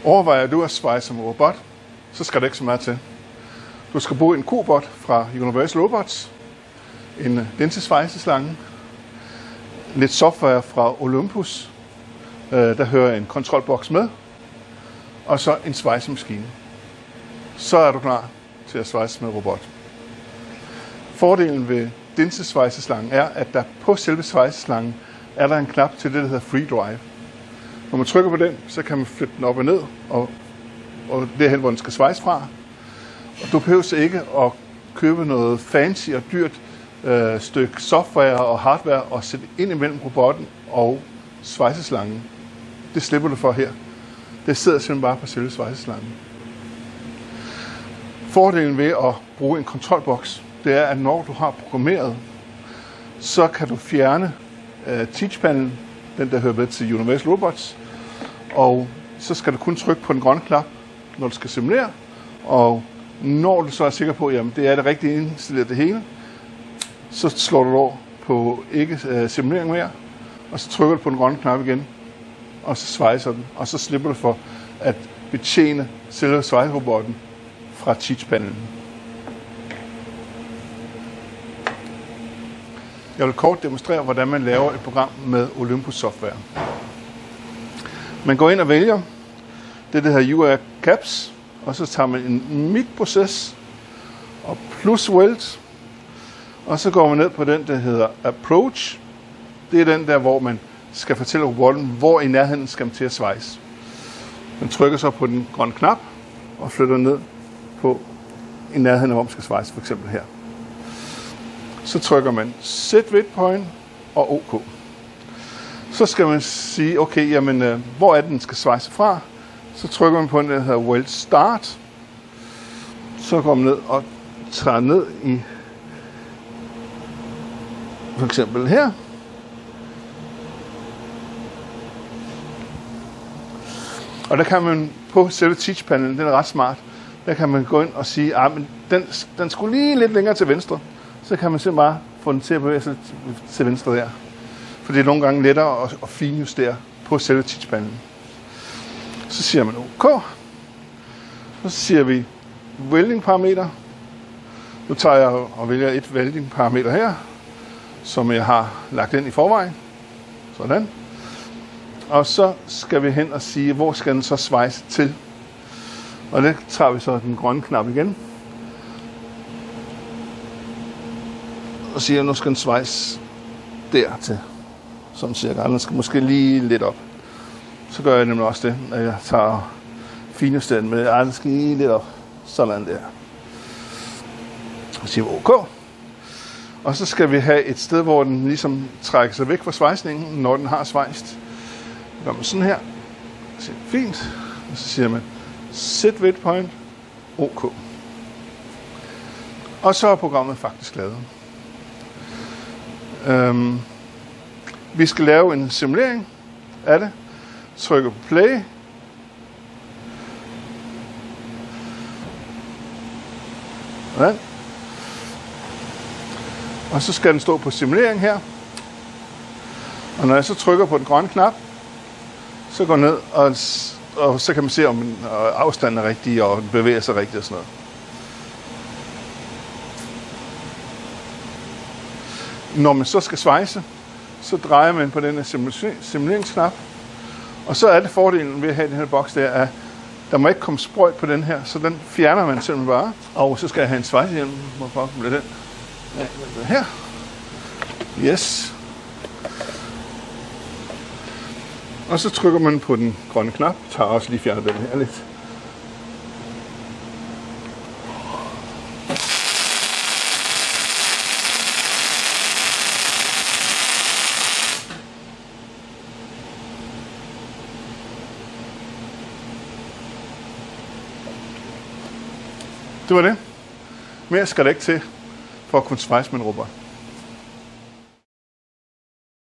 Overvejer du at svejse som robot, så skal det ikke så meget til. Du skal bruge en kobot fra Universal Robots, en linsesvejseslange, lidt software fra Olympus, der hører en kontrolboks med, og så en svejsemaskine. Så er du klar til at svejse med robot. Fordelen ved linsesvejseslangen er, at der på selve svejseslangen er der en knap til det, der hedder Free Drive. Når man trykker på den, så kan man flytte den op og ned, og derhen, hvor den skal svejse fra. Og du behøver ikke at købe noget fancy og dyrt stykke software og hardware og sætte ind imellem robotten og svejseslangen. Det slipper du for her. Det sidder simpelthen bare på selve svejseslangen. Fordelen ved at bruge en kontrolboks, det er, at når du har programmeret, så kan du fjerne teachpanelen, den der hører med til Universal Robots, og så skal du kun trykke på den grønne knap, når du skal simulere, og når du så er sikker på, at det er det rigtige indstilleret det hele, så slår du over på ikke simulering mere, og så trykker du på den grønne knap igen, og så svejser den, og så slipper du for at betjene selve svejserobotten fra teachpanelen. Jeg vil kort demonstrere, hvordan man laver et program med Olympus software. Man går ind og vælger det, der hedder UR Caps, og så tager man en MIG-proces og plus weld, og så går man ned på den, der hedder Approach. Det er den der, hvor man skal fortælle robotten, hvor i nærheden skal man til at svejse. Man trykker så på den grønne knap og flytter ned på i nærheden, hvor man skal svejse, for eksempel her. Så trykker man Set Width Point og OK. Så skal man sige, okay, jamen, hvor er den skal svejse fra? Så trykker man på den, der hedder Weld Start. Så går man ned og tager ned i for eksempel her. Og der kan man på selve teachpanelen, den er ret smart, der kan man gå ind og sige, men den skulle lige lidt længere til venstre. Så kan man simpelthen bare få den til at bevæge sig til venstre der. For det er nogle gange lettere at finjustere på selve teachpanelen. Så siger man OK. Så siger vi welding parameter. Nu tager jeg og vælger et welding parameter her, som jeg har lagt ind i forvejen. Sådan. Og så skal vi hen og sige, hvor skal den så svejse til. Og det tager vi så den grønne knap igen. Og siger, at nu skal den svejse dertil. Sådan cirka. Den skal måske lige lidt op. Så gør jeg nemlig også det, når jeg tager finjustereden med. Den skal lige lidt op. Sådan der. Og siger OK. Og så skal vi have et sted, hvor den ligesom trækker sig væk fra svejsningen, når den har svejst. Så gør man sådan her. Så siger fint. Og så siger man Set Width Point. OK. Og så er programmet faktisk lavet. Vi skal lave en simulering af det. Trykker på play. Sådan. Og så skal den stå på simulering her. Og når jeg så trykker på den grønne knap, så går den ned, og så kan man se, om afstanden er rigtig, og den bevæger sig rigtigt og sådan noget. Når man så skal svejse, så drejer man på den her simuleringsknap. Og så er det fordelen ved at have den her boks der, at der må ikke komme sprøjt på den her, så den fjerner man simpelthen bare. Og så skal jeg have en svejsehjelm. Hvorfor bliver den? Ja, her. Yes. Og så trykker man på den grønne knap. Tager også lige fjernet den her lidt. Det var det. Mere skal der ikke til for at kunne svejse med en robot.